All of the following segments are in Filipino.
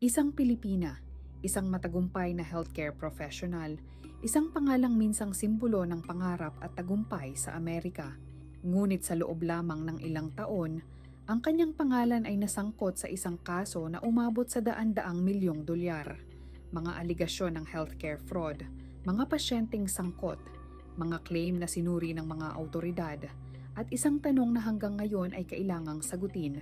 Isang Pilipina, isang matagumpay na healthcare professional, isang pangalang minsang simbolo ng pangarap at tagumpay sa Amerika. Ngunit sa loob lamang ng ilang taon, ang kanyang pangalan ay nasangkot sa isang kaso na umabot sa daan-daang milyong dolyar. Mga aligasyon ng healthcare fraud, mga pasyenteng sangkot, mga claim na sinuri ng mga autoridad, at isang tanong na hanggang ngayon ay kailangang sagutin.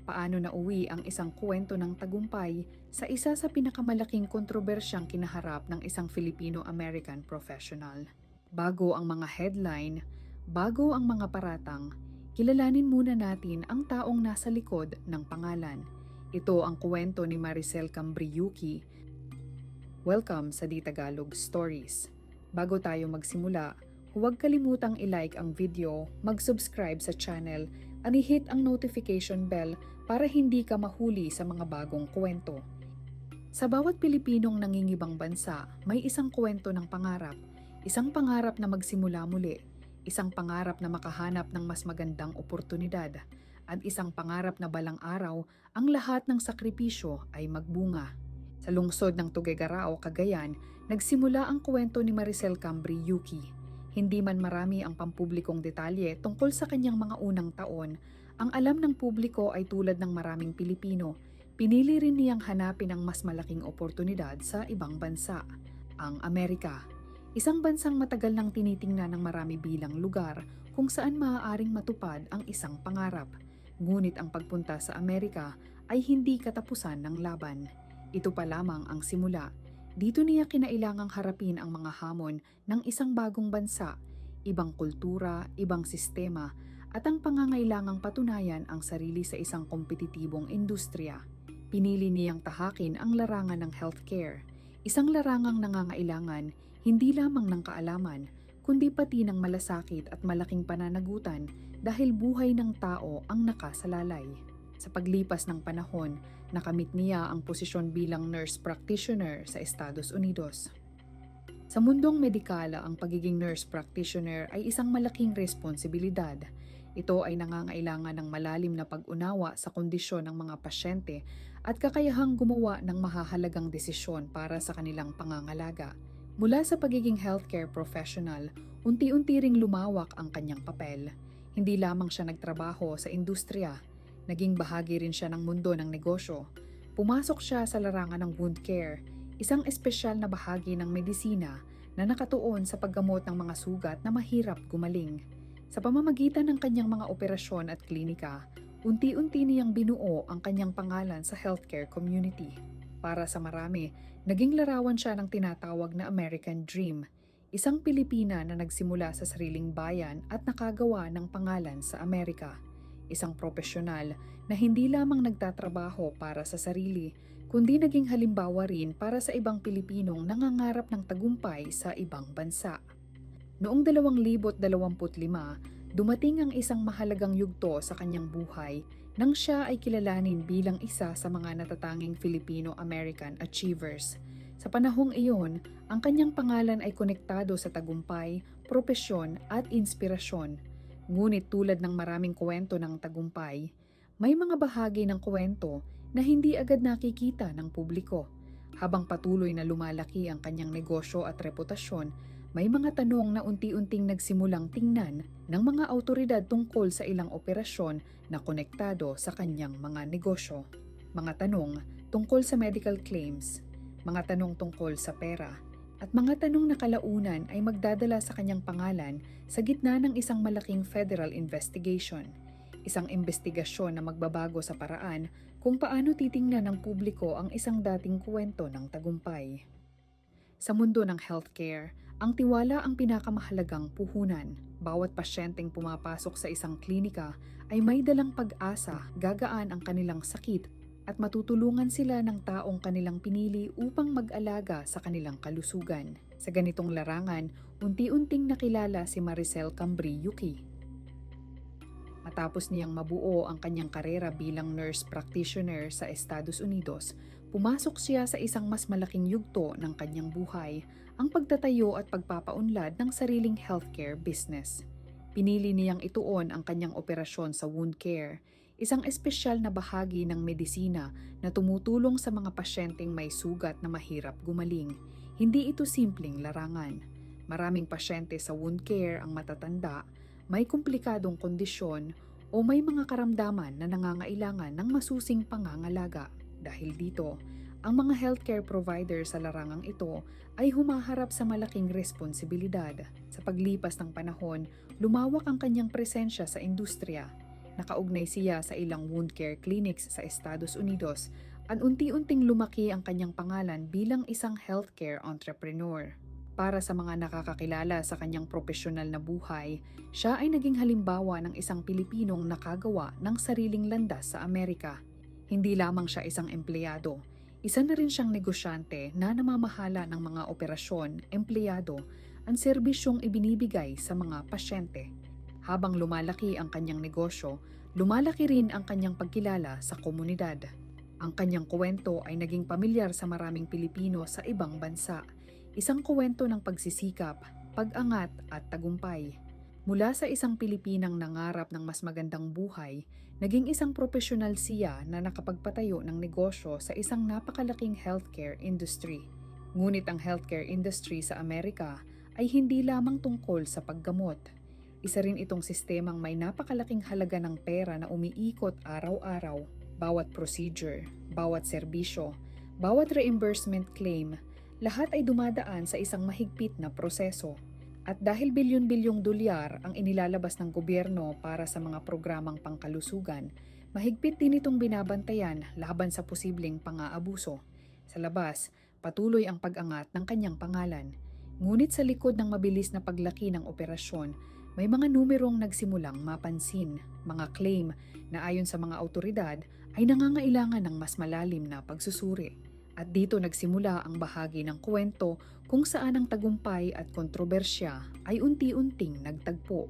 Paano nauwi ang isang kwento ng tagumpay sa isa sa pinakamalaking kontrobersyang kinaharap ng isang Filipino-American professional? Bago ang mga headline, bago ang mga paratang, kilalanin muna natin ang taong nasa likod ng pangalan. Ito ang kwento ni Maricel Cambriuki. Welcome sa Di Tagalog Stories. Bago tayo magsimula, huwag kalimutang i-like ang video, mag-subscribe sa channel, at i-hit ang notification bell para hindi ka mahuli sa mga bagong kwento. Sa bawat Pilipinong nangingibang bansa, may isang kwento ng pangarap, isang pangarap na magsimula muli, isang pangarap na makahanap ng mas magandang oportunidad, at isang pangarap na balang araw ang lahat ng sakripisyo ay magbunga. Sa lungsod ng Tuguegarao, Cagayan, nagsimula ang kwento ni Maricel Cambriuki. Hindi man marami ang pampublikong detalye tungkol sa kanyang mga unang taon, ang alam ng publiko ay tulad ng maraming Pilipino, pinili rin niyang hanapin ang mas malaking oportunidad sa ibang bansa, ang Amerika. Isang bansang matagal nang tinitingnan ng marami bilang lugar kung saan maaaring matupad ang isang pangarap. Ngunit ang pagpunta sa Amerika ay hindi katapusan ng laban. Ito pa lamang ang simula. Dito niya kinailangang harapin ang mga hamon ng isang bagong bansa, ibang kultura, ibang sistema, at ang pangangailangang patunayan ang sarili sa isang kompetitibong industriya. Pinili niyang tahakin ang larangan ng healthcare, isang larangang nangangailangan hindi lamang ng kaalaman, kundi pati ng malasakit at malaking pananagutan dahil buhay ng tao ang nakasalalay. Sa paglipas ng panahon, nakamit niya ang posisyon bilang nurse practitioner sa Estados Unidos. Sa mundong medikal, ang pagiging nurse practitioner ay isang malaking responsibilidad. Ito ay nangangailangan ng malalim na pag-unawa sa kondisyon ng mga pasyente at kakayahang gumawa ng mahahalagang desisyon para sa kanilang pangangalaga. Mula sa pagiging healthcare professional, unti-unti ring lumawak ang kanyang papel. Hindi lamang siya nagtrabaho sa industriya, naging bahagi rin siya ng mundo ng negosyo. Pumasok siya sa larangan ng wound care, isang espesyal na bahagi ng medisina na nakatuon sa paggamot ng mga sugat na mahirap gumaling. Sa pamamagitan ng kanyang mga operasyon at klinika, unti-unti niyang binuo ang kanyang pangalan sa healthcare community. Para sa marami, naging larawan siya ng tinatawag na American Dream, isang Pilipina na nagsimula sa sariling bayan at nakagawa ng pangalan sa Amerika. Isang profesional na hindi lamang nagtatrabaho para sa sarili, kundi naging halimbawa rin para sa ibang Pilipinong nangangarap ng tagumpay sa ibang bansa. Noong 2025, dumating ang isang mahalagang yugto sa kanyang buhay nang siya ay kilalanin bilang isa sa mga natatanging Filipino-American achievers. Sa panahong iyon, ang kanyang pangalan ay konektado sa tagumpay, propesyon at inspirasyon. Ngunit tulad ng maraming kwento ng tagumpay, may mga bahagi ng kwento na hindi agad nakikita ng publiko. Habang patuloy na lumalaki ang kanyang negosyo at reputasyon, may mga tanong na unti-unting nagsimulang tingnan ng mga autoridad tungkol sa ilang operasyon na konektado sa kanyang mga negosyo. Mga tanong tungkol sa medical claims, mga tanong tungkol sa pera, at mga tanong na kalaunan ay magdadala sa kanyang pangalan sa gitna ng isang malaking federal investigation. Isang investigasyon na magbabago sa paraan kung paano titingnan ng publiko ang isang dating kwento ng tagumpay. Sa mundo ng healthcare, ang tiwala ang pinakamahalagang puhunan. Bawat pasyenteng pumapasok sa isang klinika ay may dalang pag-asa, gagaan ang kanilang sakit, at matutulungan sila ng taong kanilang pinili upang mag-alaga sa kanilang kalusugan. Sa ganitong larangan, unti-unting nakilala si Maricel Cambriuki. Matapos niyang mabuo ang kanyang karera bilang nurse practitioner sa Estados Unidos, pumasok siya sa isang mas malaking yugto ng kanyang buhay, ang pagtatayo at pagpapaunlad ng sariling healthcare business. Pinili niyang ituon ang kanyang operasyon sa wound care, isang espesyal na bahagi ng medisina na tumutulong sa mga pasyenteng may sugat na mahirap gumaling. Hindi ito simpleng larangan. Maraming pasyente sa wound care ang matatanda, may komplikadong kondisyon o may mga karamdaman na nangangailangan ng masusing pangangalaga. Dahil dito, ang mga healthcare provider sa larangang ito ay humaharap sa malaking responsibilidad. Sa paglipas ng panahon, lumawak ang kanyang presensya sa industriya. Nakaugnay siya sa ilang wound care clinics sa Estados Unidos at unti-unting lumaki ang kanyang pangalan bilang isang healthcare entrepreneur. Para sa mga nakakakilala sa kanyang profesional na buhay, siya ay naging halimbawa ng isang Pilipinong nakagawa ng sariling landas sa Amerika. Hindi lamang siya isang empleyado, isa na rin siyang negosyante na namamahala ng mga operasyon, empleyado, at serbisyong ibinibigay sa mga pasyente. Habang lumalaki ang kanyang negosyo, lumalaki rin ang kanyang pagkilala sa komunidad. Ang kanyang kwento ay naging pamilyar sa maraming Pilipino sa ibang bansa. Isang kwento ng pagsisikap, pag-angat at tagumpay. Mula sa isang Pilipinang nangarap ng mas magandang buhay, naging isang profesional siya na nakapagpatayo ng negosyo sa isang napakalaking healthcare industry. Ngunit ang healthcare industry sa Amerika ay hindi lamang tungkol sa paggamot. Isa rin itong sistemang may napakalaking halaga ng pera na umiikot araw-araw. Bawat procedure, bawat serbisyo, bawat reimbursement claim, lahat ay dumadaan sa isang mahigpit na proseso. At dahil bilyon-bilyong dolyar ang inilalabas ng gobyerno para sa mga programang pangkalusugan, mahigpit din itong binabantayan laban sa posibleng pang-aabuso. Sa labas, patuloy ang pag-angat ng kanyang pangalan. Ngunit sa likod ng mabilis na paglaki ng operasyon, may mga numerong nagsimulang mapansin, mga claim na ayon sa mga autoridad ay nangangailangan ng mas malalim na pagsusuri. At dito nagsimula ang bahagi ng kwento kung saan ang tagumpay at kontrobersya ay unti-unting nagtagpo.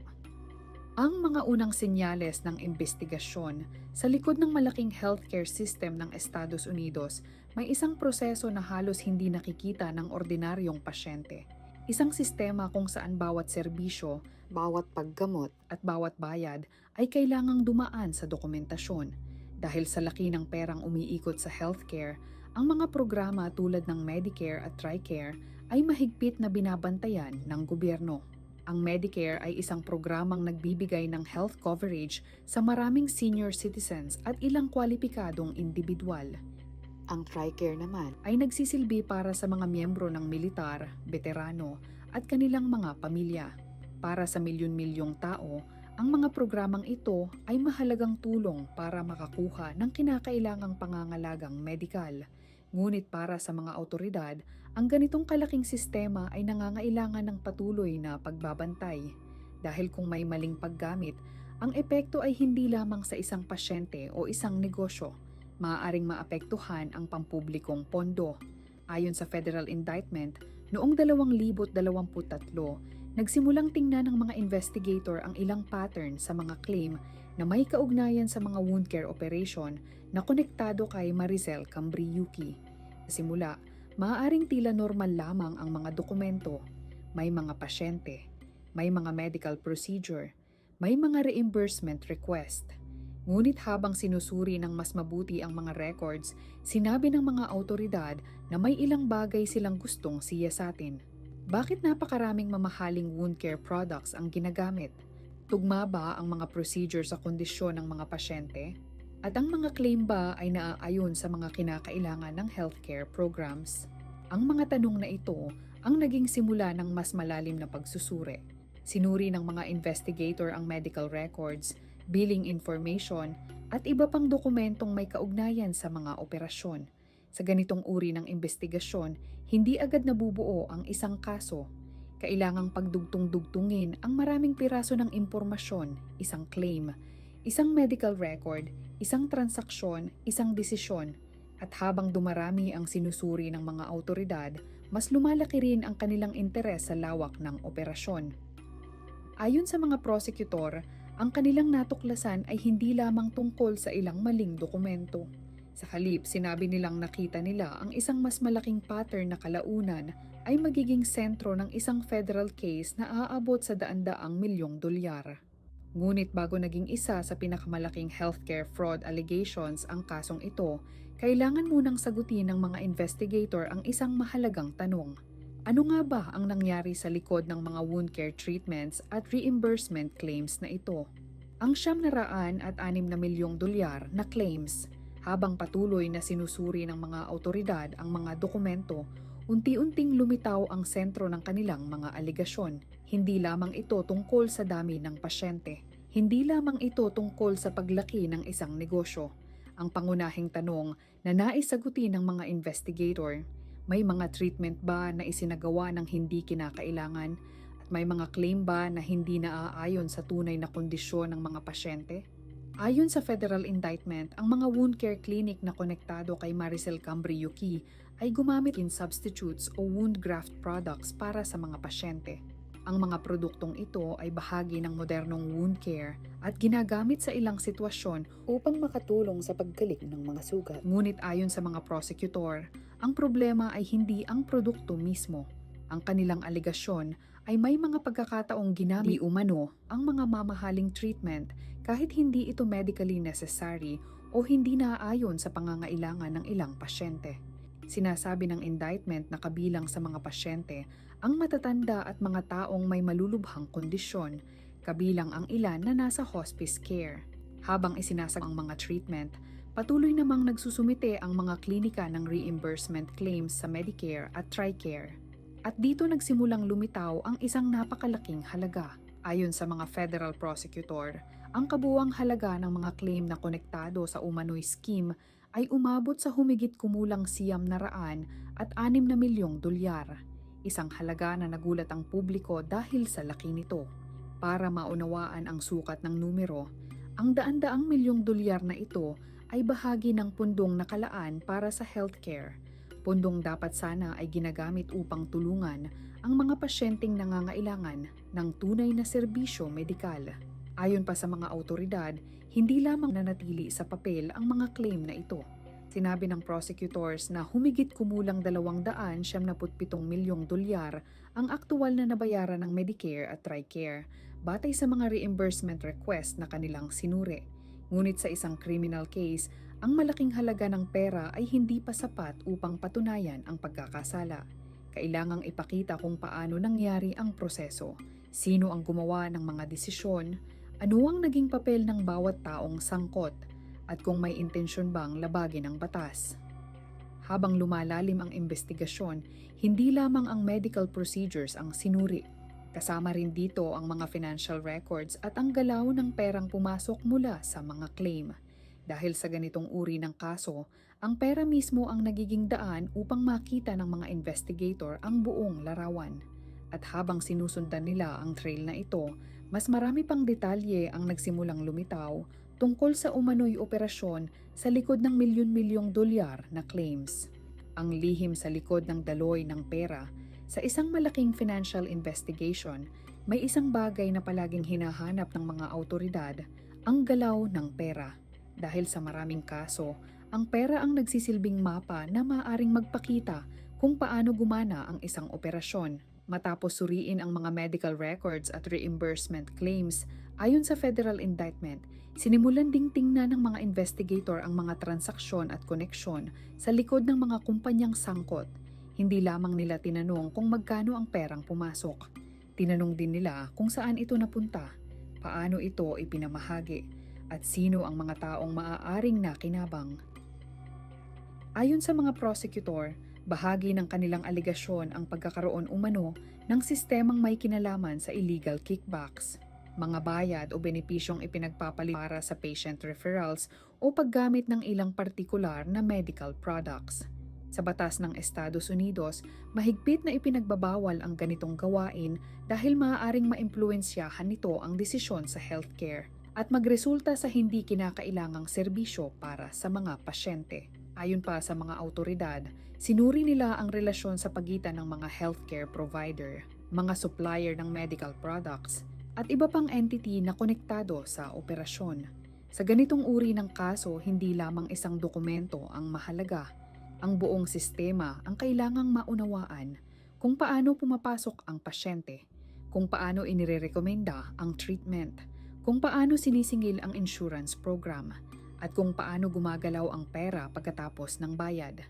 Ang mga unang senyales ng investigasyon sa likod ng malaking healthcare system ng Estados Unidos, may isang proseso na halos hindi nakikita ng ordinaryong pasyente. Isang sistema kung saan bawat serbisyo, bawat paggamot at bawat bayad ay kailangang dumaan sa dokumentasyon. Dahil sa laki ng perang umiikot sa healthcare, ang mga programa tulad ng Medicare at TRICARE ay mahigpit na binabantayan ng gobyerno. Ang Medicare ay isang programang nagbibigay ng health coverage sa maraming senior citizens at ilang kwalipikadong individual. Ang TRICARE naman ay nagsisilbi para sa mga miyembro ng militar, veterano at kanilang mga pamilya. Para sa milyon-milyong tao, ang mga programang ito ay mahalagang tulong para makakuha ng kinakailangang pangangalagang medikal. Ngunit para sa mga autoridad, ang ganitong kalaking sistema ay nangangailangan ng patuloy na pagbabantay. Dahil kung may maling paggamit, ang epekto ay hindi lamang sa isang pasyente o isang negosyo. Maaaring maapektuhan ang pampublikong pondo. Ayon sa federal indictment, noong 2023, nagsimulang tingnan ng mga investigator ang ilang pattern sa mga claim na may kaugnayan sa mga wound care operation na konektado kay Maricel Cambriuki. Sa simula, maaaring tila normal lamang ang mga dokumento. May mga pasyente, may mga medical procedure, may mga reimbursement request. Ngunit habang sinusuri ng mas mabuti ang mga records, sinabi ng mga autoridad na may ilang bagay silang gustong siyasatin. Bakit napakaraming mamahaling wound care products ang ginagamit? Tugma ba ang mga procedure sa kondisyon ng mga pasyente? At ang mga claim ba ay naaayon sa mga kinakailangan ng healthcare programs? Ang mga tanong na ito ang naging simula ng mas malalim na pagsusuri. Sinuri ng mga investigator ang medical records, billing information, at iba pang dokumentong may kaugnayan sa mga operasyon. Sa ganitong uri ng investigasyon, hindi agad nabubuo ang isang kaso. Kailangang pagdugtong-dugtungin ang maraming piraso ng impormasyon, isang claim, isang medical record, isang transaksyon, isang desisyon. At habang dumarami ang sinusuri ng mga autoridad, mas lumalaki rin ang kanilang interes sa lawak ng operasyon. Ayon sa mga prosecutor, ang kanilang natuklasan ay hindi lamang tungkol sa ilang maling dokumento. Sa halip, sinabi nilang nakita nila ang isang mas malaking pattern na kalaunan ay magiging sentro ng isang federal case na aabot sa daan-daang milyong dolyar. Ngunit bago naging isa sa pinakamalaking healthcare fraud allegations ang kasong ito, kailangan munang sagutin ng mga investigator ang isang mahalagang tanong. Ano nga ba ang nangyari sa likod ng mga wound care treatments at reimbursement claims na ito? Ang $606 milyong na claims, habang patuloy na sinusuri ng mga awtoridad ang mga dokumento, unti-unting lumitaw ang sentro ng kanilang mga aligasyon. Hindi lamang ito tungkol sa dami ng pasyente. Hindi lamang ito tungkol sa paglaki ng isang negosyo. Ang pangunahing tanong na nais sagutin ng mga investigator, may mga treatment ba na isinagawa ng hindi kinakailangan? At may mga claim ba na hindi naaayon sa tunay na kondisyon ng mga pasyente? Ayon sa federal indictment, ang mga wound care clinic na konektado kay Maricel Cambry-Yuki ay gumamit in substitutes o wound graft products para sa mga pasyente. Ang mga produktong ito ay bahagi ng modernong wound care at ginagamit sa ilang sitwasyon upang makatulong sa paggaling ng mga sugat. Ngunit ayon sa mga prosecutor, ang problema ay hindi ang produkto mismo. Ang kanilang aligasyon ay may mga pagkakataong ginamit umano ang mga mamahaling treatment kahit hindi ito medically necessary o hindi naaayon sa pangangailangan ng ilang pasyente. Sinasabi ng indictment na kabilang sa mga pasyente ang matatanda at mga taong may malulubhang kondisyon, kabilang ang ilan na nasa hospice care. Habang isinasag ang mga treatment, patuloy namang nagsusumite ang mga klinika ng reimbursement claims sa Medicare at TRICARE. At dito nagsimulang lumitaw ang isang napakalaking halaga. Ayon sa mga federal prosecutor, ang kabuuang halaga ng mga claim na konektado sa umano'y scheme ay umabot sa humigit kumulang $600 milyong. Isang halaga na nagulat ang publiko dahil sa laki nito. Para maunawaan ang sukat ng numero, ang daan-daang milyong dolyar na ito ay bahagi ng pundong nakalaan para sa healthcare. Pundong dapat sana ay ginagamit upang tulungan ang mga pasyenteng nangangailangan ng tunay na serbisyo medikal. Ayon pa sa mga awtoridad, hindi lamang nanatili sa papel ang mga claim na ito. Sinabi ng prosecutors na humigit kumulang $277 milyong ang aktual na nabayaran ng Medicare at TRICARE batay sa mga reimbursement request na kanilang sinuri. Ngunit sa isang criminal case, ang malaking halaga ng pera ay hindi pa sapat upang patunayan ang pagkakasala. Kailangang ipakita kung paano nangyari ang proseso, sino ang gumawa ng mga desisyon, ano ang naging papel ng bawat taong sangkot, at kung may intensyon bang labagin ang batas. Habang lumalalim ang investigasyon, hindi lamang ang medical procedures ang sinuri. Kasama rin dito ang mga financial records at ang galaw ng perang pumasok mula sa mga claim. Dahil sa ganitong uri ng kaso, ang pera mismo ang nagiging daan upang makita ng mga investigator ang buong larawan. At habang sinusundan nila ang trail na ito, mas marami pang detalye ang nagsimulang lumitaw tungkol sa umano'y operasyon sa likod ng milyon-milyong dolyar na claims. Ang lihim sa likod ng daloy ng pera. Sa isang malaking financial investigation, may isang bagay na palaging hinahanap ng mga awtoridad, ang galaw ng pera. Dahil sa maraming kaso, ang pera ang nagsisilbing mapa na maaaring magpakita kung paano gumana ang isang operasyon. Matapos suriin ang mga medical records at reimbursement claims, ayon sa federal indictment, sinimulan ding tingnan ng mga investigator ang mga transaksyon at koneksyon sa likod ng mga kumpanyang sangkot. Hindi lamang nila tinanong kung magkano ang perang pumasok. Tinanong din nila kung saan ito napunta, paano ito ipinamahagi, at sino ang mga taong maaaring nakinabang. Ayon sa mga prosecutor, bahagi ng kanilang aligasyon ang pagkakaroon umano ng sistemang may kinalaman sa illegal kickbacks, mga bayad o benepisyong ipinagpapalit para sa patient referrals o paggamit ng ilang partikular na medical products. Sa batas ng Estados Unidos, mahigpit na ipinagbabawal ang ganitong gawain dahil maaaring maimpluwensyahan nito ang desisyon sa healthcare at magresulta sa hindi kinakailangang serbisyo para sa mga pasyente. Ayon pa sa mga awtoridad, sinuri nila ang relasyon sa pagitan ng mga healthcare provider, mga supplier ng medical products, at iba pang entity na konektado sa operasyon. Sa ganitong uri ng kaso, hindi lamang isang dokumento ang mahalaga. Ang buong sistema ang kailangang maunawaan kung paano pumapasok ang pasyente, kung paano inirerekomenda ang treatment, kung paano sinisingil ang insurance program, at kung paano gumagalaw ang pera pagkatapos ng bayad.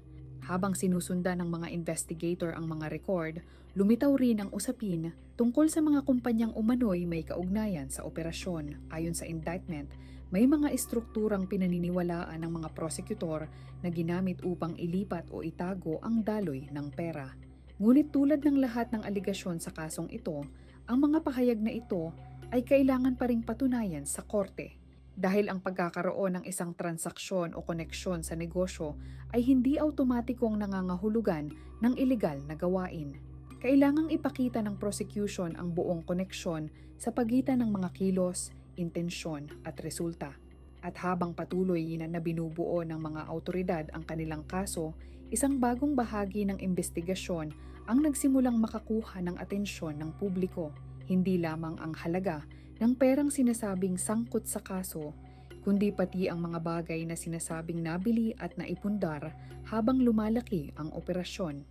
Habang sinusundan ng mga investigator ang mga record, lumitaw rin ang usapin tungkol sa mga kumpanyang umano'y may kaugnayan sa operasyon. Ayon sa indictment, may mga estrukturang pinaniniwalaan ng mga prosecutor na ginamit upang ilipat o itago ang daloy ng pera. Ngunit tulad ng lahat ng aligasyon sa kasong ito, ang mga pahayag na ito ay kailangan pa ring patunayan sa korte. Dahil ang pagkakaroon ng isang transaksyon o koneksyon sa negosyo ay hindi automatikong nangangahulugan ng ilegal na gawain. Kailangang ipakita ng prosecution ang buong koneksyon sa pagitan ng mga kilos, intensyon at resulta. At habang patuloy na binubuo ng mga autoridad ang kanilang kaso, isang bagong bahagi ng investigasyon ang nagsimulang makakuha ng atensyon ng publiko. Hindi lamang ang halaga ng perang sinasabing sangkot sa kaso, kundi pati ang mga bagay na sinasabing nabili at naipundar habang lumalaki ang operasyon.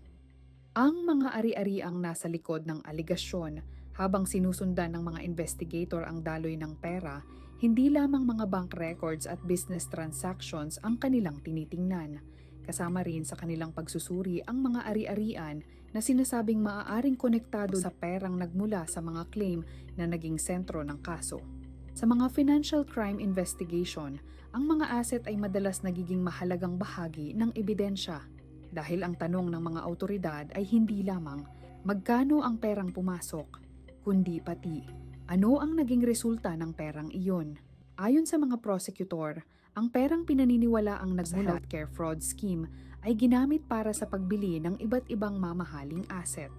Ang mga ari-ari ang nasa likod ng aligasyon habang sinusundan ng mga investigator ang daloy ng pera, hindi lamang mga bank records at business transactions ang kanilang tinitingnan. Kasama rin sa kanilang pagsusuri ang mga ari-arian na sinasabing maaaring konektado sa perang nagmula sa mga claim na naging sentro ng kaso. Sa mga financial crime investigation, ang mga asset ay madalas nagiging mahalagang bahagi ng ebidensya. Dahil ang tanong ng mga autoridad ay hindi lamang magkano ang perang pumasok, kundi pati ano ang naging resulta ng perang iyon. Ayon sa mga prosecutor, ang perang pinaniniwala ang nagmula sa healthcare fraud scheme ay ginamit para sa pagbili ng iba't ibang mamahaling asset.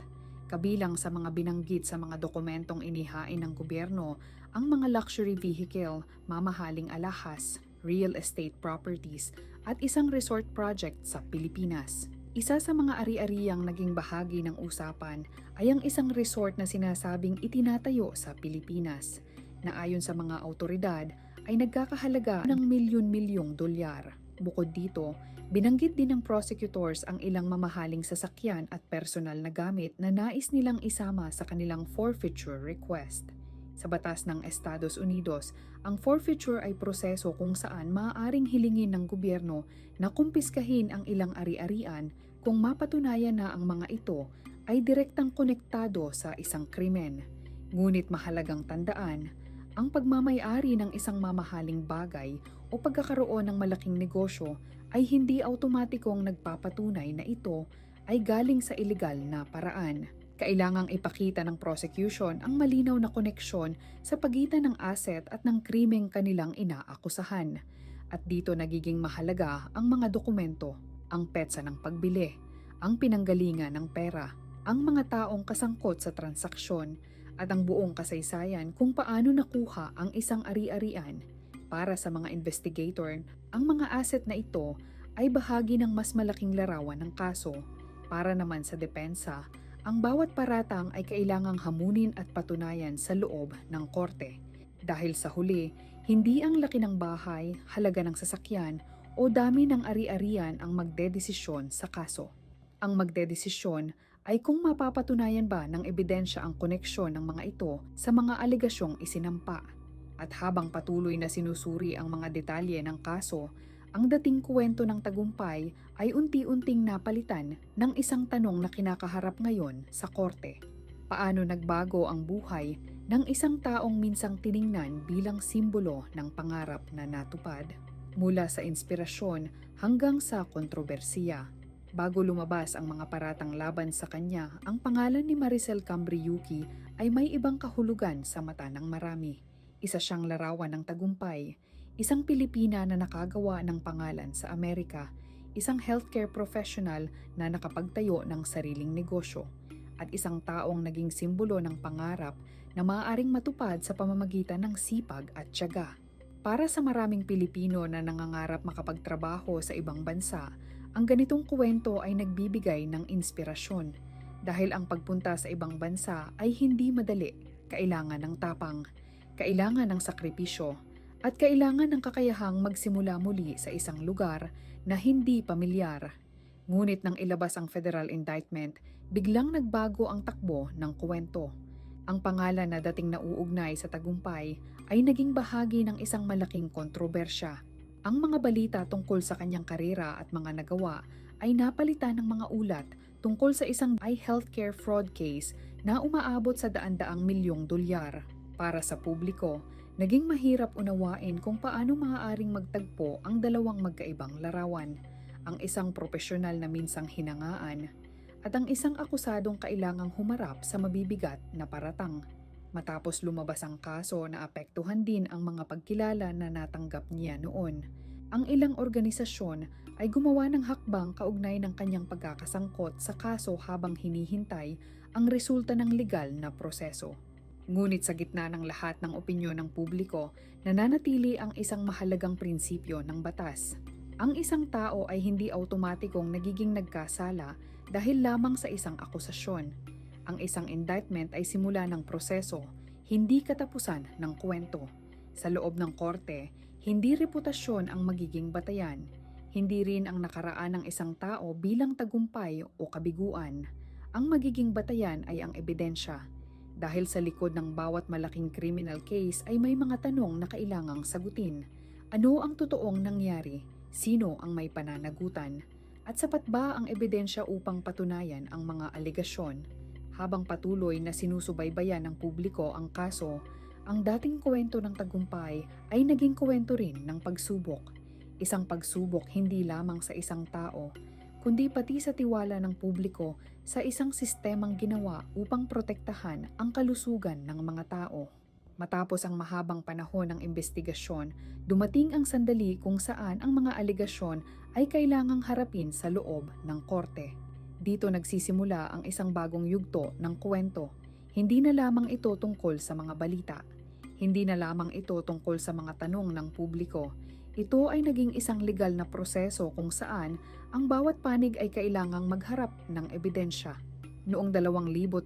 Kabilang sa mga binanggit sa mga dokumentong inihain ng gobyerno ang mga luxury vehicle, mamahaling alahas, real estate properties at isang resort project sa Pilipinas. Isa sa mga ari-ariang naging bahagi ng usapan ay ang isang resort na sinasabing itinatayo sa Pilipinas na ayon sa mga autoridad ay nagkakahalaga ng milyon-milyong dolyar. Bukod dito, binanggit din ng prosecutors ang ilang mamahaling sasakyan at personal na gamit na nais nilang isama sa kanilang forfeiture request. Sa batas ng Estados Unidos, ang forfeiture ay proseso kung saan maaaring hilingin ng gobyerno na kumpiskahin ang ilang ari-arian kung mapatunayan na ang mga ito ay direktang konektado sa isang krimen. Ngunit mahalagang tandaan, ang pagmamay-ari ng isang mamahaling bagay o pagkakaroon ng malaking negosyo ay hindi automatikong nagpapatunay na ito ay galing sa ilegal na paraan. Kailangang ipakita ng prosecution ang malinaw na koneksyon sa pagitan ng asset at ng krimeng kanilang inaakusahan. At dito nagiging mahalaga ang mga dokumento, ang petsa ng pagbili, ang pinanggalingan ng pera, ang mga taong kasangkot sa transaksyon, at ang buong kasaysayan kung paano nakuha ang isang ari-arian. Para sa mga investigator, ang mga asset na ito ay bahagi ng mas malaking larawan ng kaso. Para naman sa depensa, ang bawat paratang ay kailangang hamunin at patunayan sa loob ng korte. Dahil sa huli, hindi ang laki ng bahay, halaga ng sasakyan o dami ng ari-arian ang magdedesisyon sa kaso. Ang magdedesisyon ay kung mapapatunayan ba ng ebidensya ang koneksyon ng mga ito sa mga alegasyong isinampa. At habang patuloy na sinusuri ang mga detalye ng kaso, ang dating kwento ng tagumpay ay unti-unting napalitan ng isang tanong na kinakaharap ngayon sa korte. Paano nagbago ang buhay ng isang taong minsang tiningnan bilang simbolo ng pangarap na natupad? Mula sa inspirasyon hanggang sa kontrobersiya. Bago lumabas ang mga paratang laban sa kanya, ang pangalan ni Maricel Cambriuki ay may ibang kahulugan sa mata ng marami. Isa siyang larawan ng tagumpay, isang Pilipina na nakagawa ng pangalan sa Amerika, isang healthcare professional na nakapagtayo ng sariling negosyo, at isang taong naging simbolo ng pangarap na maaaring matupad sa pamamagitan ng sipag at tiyaga. Para sa maraming Pilipino na nangangarap makapagtrabaho sa ibang bansa, ang ganitong kwento ay nagbibigay ng inspirasyon dahil ang pagpunta sa ibang bansa ay hindi madali, kailangan ng tapang, kailangan ng sakripisyo, at kailangan ng kakayahang magsimula muli sa isang lugar na hindi pamilyar. Ngunit nang ilabas ang federal indictment, biglang nagbago ang takbo ng kwento. Ang pangalan na dating nauugnay sa tagumpay ay naging bahagi ng isang malaking kontrobersya. Ang mga balita tungkol sa kanyang karera at mga nagawa ay napalitan ng mga ulat tungkol sa isang healthcare fraud case na umaabot sa daan-daang milyong dolyar. Para sa publiko, naging mahirap unawain kung paano maaaring magtagpo ang dalawang magkaibang larawan, ang isang profesional na minsang hinangaan at ang isang akusadong kailangang humarap sa mabibigat na paratang. Matapos lumabas ang kaso na apektuhan din ang mga pagkilala na natanggap niya noon, ang ilang organisasyon ay gumawa ng hakbang kaugnay ng kanyang pagkakasangkot sa kaso habang hinihintay ang resulta ng legal na proseso. Ngunit sa gitna ng lahat ng opinyon ng publiko, nananatili ang isang mahalagang prinsipyo ng batas. Ang isang tao ay hindi automatikong nagiging nagkasala dahil lamang sa isang akusasyon. Ang isang indictment ay simula ng proseso, hindi katapusan ng kwento. Sa loob ng korte, hindi reputasyon ang magiging batayan. Hindi rin ang nakaraan ng isang tao bilang tagumpay o kabiguan. Ang magiging batayan ay ang ebidensya. Dahil sa likod ng bawat malaking criminal case ay may mga tanong na kailangang sagutin. Ano ang totoong nangyari? Sino ang may pananagutan? At sapat ba ang ebidensya upang patunayan ang mga alegasyon? Habang patuloy na sinusubaybayan ng publiko ang kaso, ang dating kwento ng tagumpay ay naging kwento rin ng pagsubok. Isang pagsubok hindi lamang sa isang tao, kundi pati sa tiwala ng publiko sa isang sistemang ginawa upang protektahan ang kalusugan ng mga tao. Matapos ang mahabang panahon ng investigasyon, dumating ang sandali kung saan ang mga alegasyon ay kailangang harapin sa loob ng korte. Dito nagsisimula ang isang bagong yugto ng kwento. Hindi na lamang ito tungkol sa mga balita. Hindi na lamang ito tungkol sa mga tanong ng publiko. Ito ay naging isang legal na proseso kung saan ang bawat panig ay kailangang magharap ng ebidensya. Noong 2026,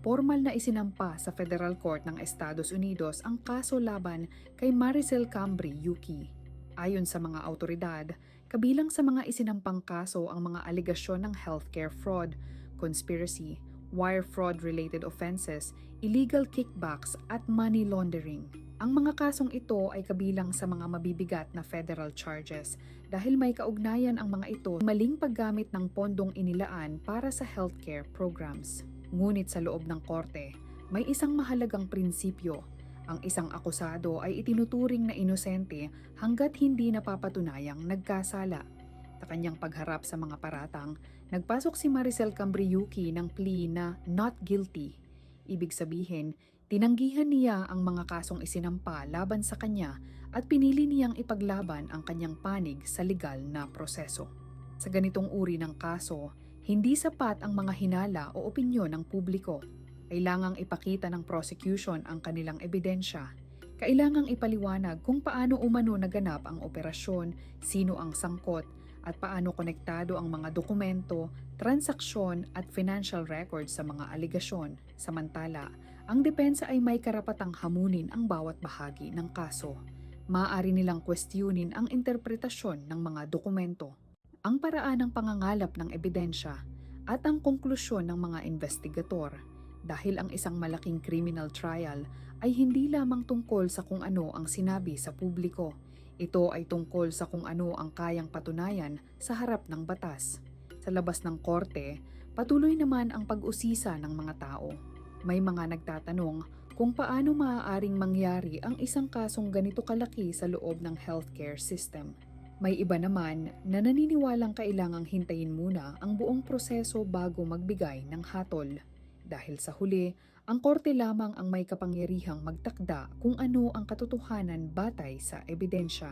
formal na isinampa sa Federal Court ng Estados Unidos ang kaso laban kay Maricel Cambry Yuki. Ayon sa mga autoridad, kabilang sa mga isinampang kaso ang mga alegasyon ng healthcare fraud, conspiracy, wire fraud-related offenses, illegal kickbacks at money laundering. Ang mga kasong ito ay kabilang sa mga mabibigat na federal charges dahil may kaugnayan ang mga ito maling paggamit ng pondong inilaan para sa healthcare programs. Ngunit sa loob ng korte, may isang mahalagang prinsipyo. Ang isang akusado ay itinuturing na inosente hanggat hindi napapatunayang nagkasala. Sa kanyang pagharap sa mga paratang, nagpasok si Maricel Cambry Yuki ng plea na not guilty. Ibig sabihin, tinanggihan niya ang mga kasong isinampa laban sa kanya at pinili niyang ipaglaban ang kanyang panig sa legal na proseso. Sa ganitong uri ng kaso, hindi sapat ang mga hinala o opinyon ng publiko. Kailangang ipakita ng prosecution ang kanilang ebidensya. Kailangang ipaliwanag kung paano umano naganap ang operasyon, sino ang sangkot, at paano konektado ang mga dokumento, transaksyon at financial records sa mga alegasyon. Samantala, ang depensa ay may karapatang hamunin ang bawat bahagi ng kaso. Maaari nilang kwestiyonin ang interpretasyon ng mga dokumento, ang paraan ng pangangalap ng ebidensya, at ang konklusyon ng mga investigator. Dahil ang isang malaking criminal trial ay hindi lamang tungkol sa kung ano ang sinabi sa publiko. Ito ay tungkol sa kung ano ang kayang patunayan sa harap ng batas. Sa labas ng korte, patuloy naman ang pag-usisa ng mga tao. May mga nagtatanong kung paano maaaring mangyari ang isang kasong ganito kalaki sa loob ng healthcare system. May iba naman na naniniwalang kailangang hintayin muna ang buong proseso bago magbigay ng hatol. Dahil sa huli, ang korte lamang ang may kapangyarihang magtakda kung ano ang katotohanan batay sa ebidensya.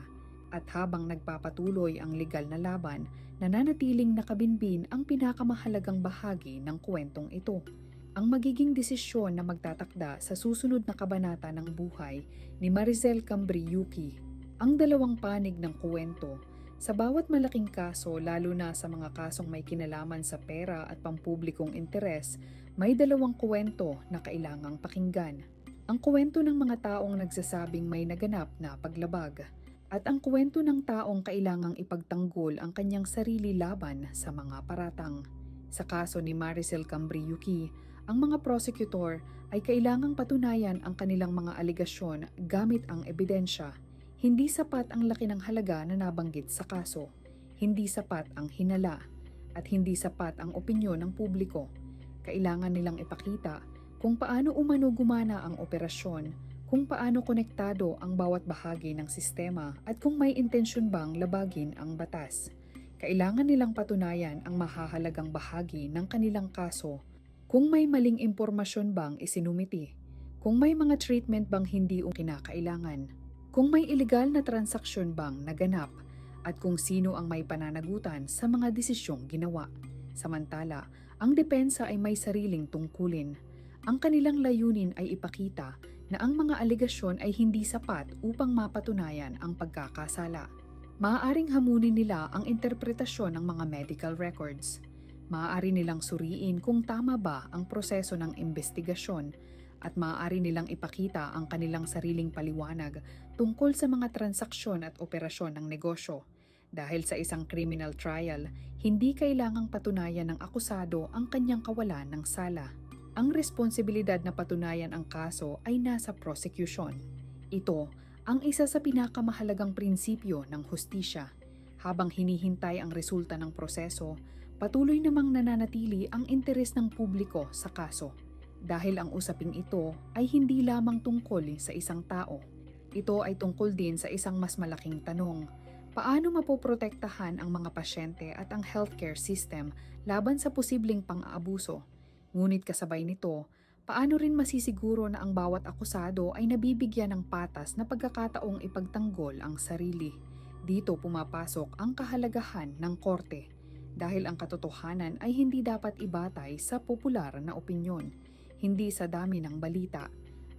At habang nagpapatuloy ang legal na laban, nananatiling nakabinbin ang pinakamahalagang bahagi ng kwentong ito. Ang magiging desisyon na magtatakda sa susunod na kabanata ng buhay ni Maricel Cambry Yuki. Ang dalawang panig ng kwento. Sa bawat malaking kaso, lalo na sa mga kasong may kinalaman sa pera at pampublikong interes, may dalawang kwento na kailangang pakinggan. Ang kwento ng mga taong nagsasabing may naganap na paglabag, at ang kwento ng taong kailangang ipagtanggol ang kanyang sarili laban sa mga paratang. Sa kaso ni Maricel Cambry Yuki, Ang mga prosecutor ay kailangang patunayan ang kanilang mga aligasyon gamit ang ebidensya. Hindi sapat ang laki ng halaga na nabanggit sa kaso. Hindi sapat ang hinala. At hindi sapat ang opinyon ng publiko. Kailangan nilang ipakita kung paano umano gumana ang operasyon, kung paano konektado ang bawat bahagi ng sistema at kung may intensyon bang labagin ang batas. Kailangan nilang patunayan ang mahahalagang bahagi ng kanilang kaso, kung may maling impormasyon bang isinumiti, kung may mga treatment bang hindi kinakailangan, kung may illegal na transaksyon bang naganap, at kung sino ang may pananagutan sa mga desisyong ginawa. Samantala, ang depensa ay may sariling tungkulin. Ang kanilang layunin ay ipakita na ang mga aligasyon ay hindi sapat upang mapatunayan ang pagkakasala. Maaaring hamunin nila ang interpretasyon ng mga medical records. Maaari nilang suriin kung tama ba ang proseso ng investigasyon at maaari nilang ipakita ang kanilang sariling paliwanag tungkol sa mga transaksyon at operasyon ng negosyo. Dahil sa isang criminal trial, hindi kailangang patunayan ng akusado ang kanyang kawalan ng sala. Ang responsibilidad na patunayan ang kaso ay nasa prosecution. Ito ang isa sa pinakamahalagang prinsipyo ng hustisya. Habang hinihintay ang resulta ng proseso, patuloy namang nananatili ang interes ng publiko sa kaso. Dahil ang usaping ito ay hindi lamang tungkol sa isang tao. Ito ay tungkol din sa isang mas malaking tanong. Paano mapoprotektahan ang mga pasyente at ang healthcare system laban sa posibleng pang-aabuso? Ngunit kasabay nito, paano rin masisiguro na ang bawat akusado ay nabibigyan ng patas na pagkakataong ipagtanggol ang sarili? Dito pumapasok ang kahalagahan ng korte. Dahil ang katotohanan ay hindi dapat ibatay sa popular na opinyon, hindi sa dami ng balita,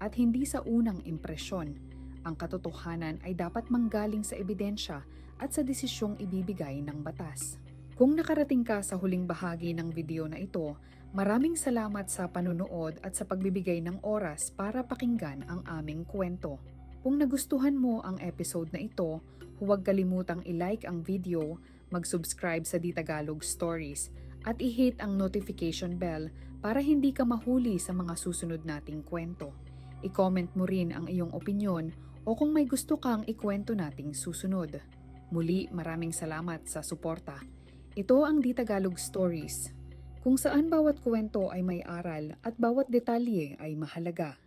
at hindi sa unang impresyon. Ang katotohanan ay dapat manggaling sa ebidensya at sa desisyong ibibigay ng batas. Kung nakarating ka sa huling bahagi ng video na ito, maraming salamat sa panunood at sa pagbibigay ng oras para pakinggan ang aming kwento. Kung nagustuhan mo ang episode na ito, huwag kalimutang i-like ang video, mag-subscribe sa Di Tagalog Stories, at i-hit ang notification bell para hindi ka mahuli sa mga susunod nating kwento. I-comment mo rin ang iyong opinyon o kung may gusto kang ikwento nating susunod. Muli, maraming salamat sa suporta. Ito ang Di Tagalog Stories, kung saan bawat kwento ay may aral at bawat detalye ay mahalaga.